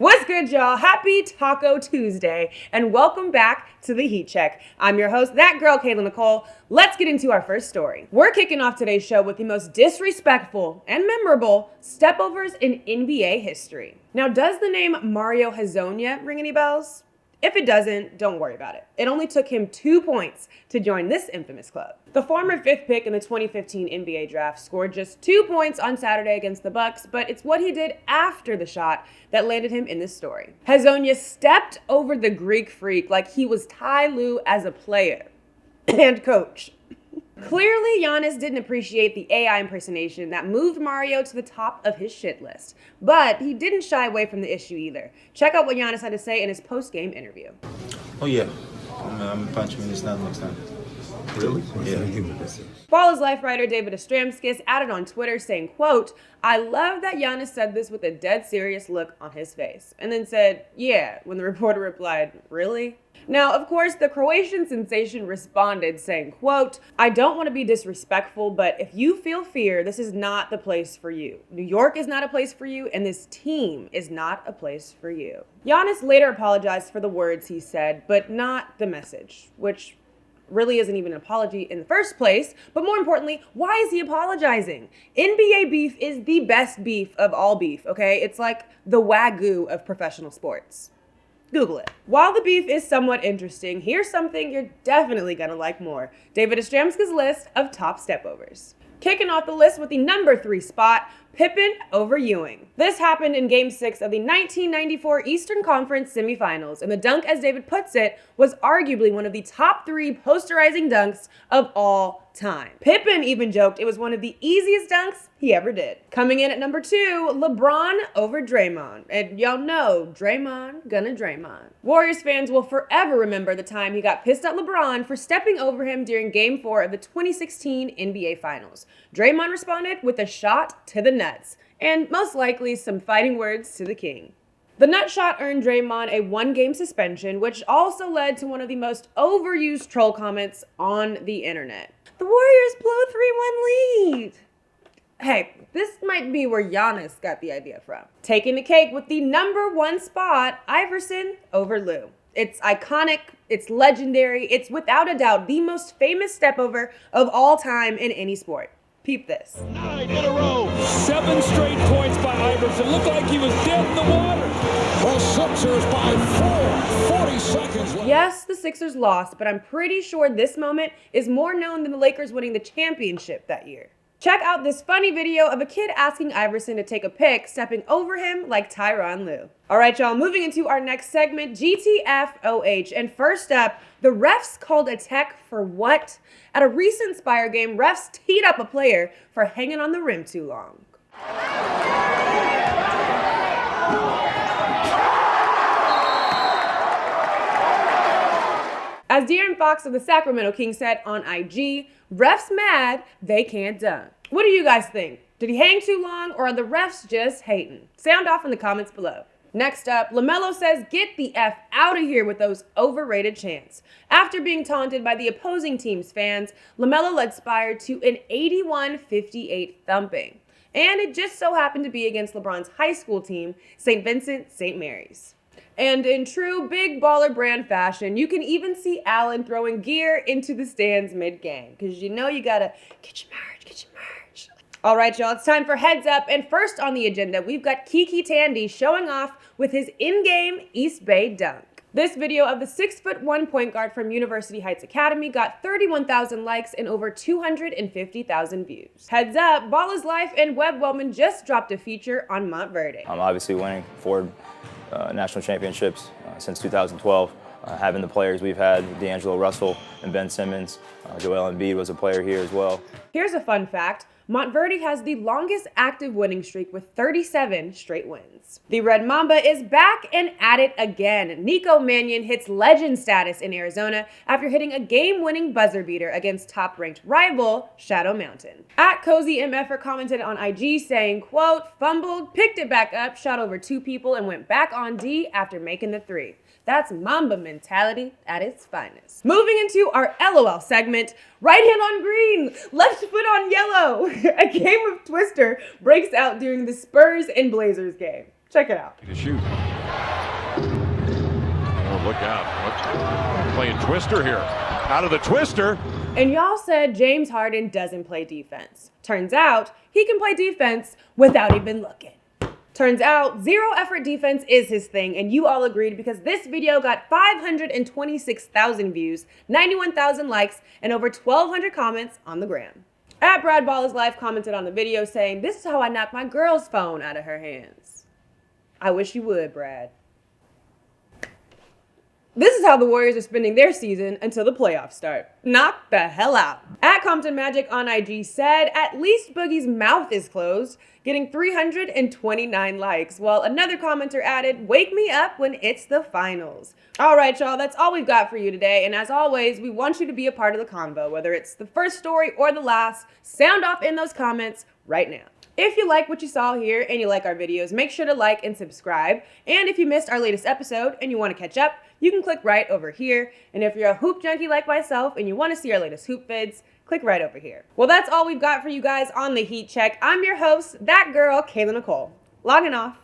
What's good, y'all? Happy Taco Tuesday, and welcome back to the Heat Check. I'm your host, that girl, Kayla Nicole. Let's get into our first story. We're kicking off today's show with the most disrespectful and memorable StepOvers in NBA history. Now, does the name Mario Hezonja ring any bells? If it doesn't, don't worry about it. It only took him 2 points to join this infamous club. The former 5th pick in the 2015 NBA draft scored just 2 points on Saturday against the Bucks, but it's what he did after the shot that landed him in this story. Hezonja stepped over the Greek freak like he was Ty Lue as a player and coach. Clearly, Giannis didn't appreciate the AI impersonation that moved Mario to the top of his shit list. But he didn't shy away from the issue either. Check out what Giannis had to say in his post-game interview. Oh, yeah. I'm punching him in the snout next time. Really? Yeah. Ballislife writer David Ostramskis added on Twitter saying, quote, "I love that Giannis said this with a dead serious look on his face," and then said, "Yeah," when the reporter replied, "Really?" Now, of course, the Croatian sensation responded saying, quote, "I don't want to be disrespectful, but if you feel fear, this is not the place for you. New York is not a place for you, and this team is not a place for you." Giannis later apologized for the words he said, but not the message, which really isn't even an apology in the first place. But more importantly, why is he apologizing? NBA beef is the best beef of all beef, okay? It's like the Wagyu of professional sports. Google it. While the beef is somewhat interesting, here's something you're definitely gonna like more. David Ostramskis' list of top stepovers. Kicking off the list with the number 3 spot, Pippen over Ewing. This happened in Game 6 of the 1994 Eastern Conference semifinals, and the dunk, as David puts it, was arguably one of the top 3 posterizing dunks of all time. Pippen even joked it was one of the easiest dunks he ever did. Coming in at number 2, LeBron over Draymond. And y'all know, Draymond gonna Draymond. Warriors fans will forever remember the time he got pissed at LeBron for stepping over him during Game 4 of the 2016 NBA Finals. Draymond responded with a shot to the nuts, and most likely some fighting words to the king. The nut shot earned Draymond a 1-game suspension, which also led to one of the most overused troll comments on the internet. The Warriors blow a 3-1 lead. Hey, this might be where Giannis got the idea from. Taking the cake with the number 1 spot, Iverson over Lue. It's iconic, it's legendary, it's without a doubt the most famous stepover of all time in any sport. Peep this. 9 in a row. 7 straight points by Iverson. Looked like he was dead in the water. The Sixers by 4. 40 seconds left. Yes, the Sixers lost, but I'm pretty sure this moment is more known than the Lakers winning the championship that year. Check out this funny video of a kid asking Iverson to take a pic, stepping over him like Tyronn Lue. All right, y'all, moving into our next segment, GTFOH. And first up, the refs called a tech for what? At a recent Spire game, refs teed up a player for hanging on the rim too long. As De'Aaron Fox of the Sacramento Kings said on IG, refs mad, they can't dunk. What do you guys think? Did he hang too long, or are the refs just hating? Sound off in the comments below. Next up, LaMelo says get the F out of here with those overrated chants. After being taunted by the opposing team's fans, LaMelo led Spire to an 81-58 thumping. And it just so happened to be against LeBron's high school team, St. Vincent St. Mary's. And in true big baller brand fashion, you can even see Allen throwing gear into the stands mid-game. Because you know you gotta get your merch, get your merch. All right, y'all, it's time for Heads Up. And first on the agenda, we've got Kiki Tandy showing off with his in-game eastbay dunk. This video of the 6'1" point guard from University Heights Academy got 31,000 likes and over 250,000 views. Heads up, Ballislife and Webb Wellman just dropped a feature on Montverde. I'm obviously winning 4 national championships since 2012. Having the players we've had, D'Angelo Russell and Ben Simmons. Joel Embiid was a player here as well. Here's a fun fact. Montverde has the longest active winning streak with 37 straight wins. The Red Mamba is back and at it again. Nico Mannion hits legend status in Arizona after hitting a game-winning buzzer beater against top-ranked rival Shadow Mountain. At Cozy MFer commented on IG saying, quote, fumbled, picked it back up, shot over 2 people, and went back on D after making the 3. That's Mamba mentality at its finest. Moving into our LOL segment, right hand on green, left foot on yellow. A game of Twister breaks out during the Spurs and Blazers game. Check it out. To shoot. look out. Playing Twister here. Out of the Twister. And y'all said James Harden doesn't play defense. Turns out he can play defense without even looking. Turns out zero effort defense is his thing, and you all agreed because this video got 526,000 views, 91,000 likes, and over 1,200 comments on the gram. At Brad Ballislife commented on the video saying, "This is how I knock my girl's phone out of her hands." I wish you would, Brad. This is how the Warriors are spending their season until the playoffs start. Knock the hell out. At Compton Magic on IG said, "At least Boogie's mouth is closed," getting 329 likes, while another commenter added, "Wake me up when it's the finals." All right, y'all, that's all we've got for you today. And as always, we want you to be a part of the convo, whether it's the first story or the last. Sound off in those comments right now. If you like what you saw here and you like our videos, make sure to like and subscribe. And if you missed our latest episode and you want to catch up, you can click right over here. And if you're a hoop junkie like myself and you want to see our latest hoop vids, click right over here. Well, that's all we've got for you guys on the Heat Check. I'm your host, that girl, Kayla Nicole. Logging off.